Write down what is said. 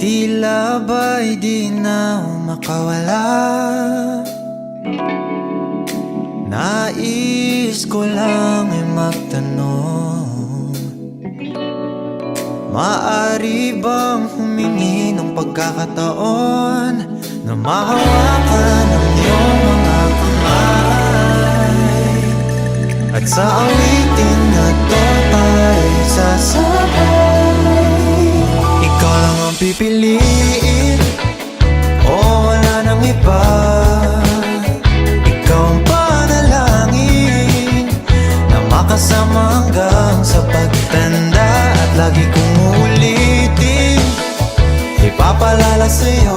Tila ba'y di na makawala. Nais ko lang ay magtanong, maaari bang humingi ng pagkakataon na mahawakan ang iyong mga kamay, at sa awitin na to tayo sasabay. Ikaw lang ang pipiliin, o wala nang iba. Ikaw ang panalangin na makasama hanggang sa pagtanda. At lagi kong uulitin, ipapalala sa'yo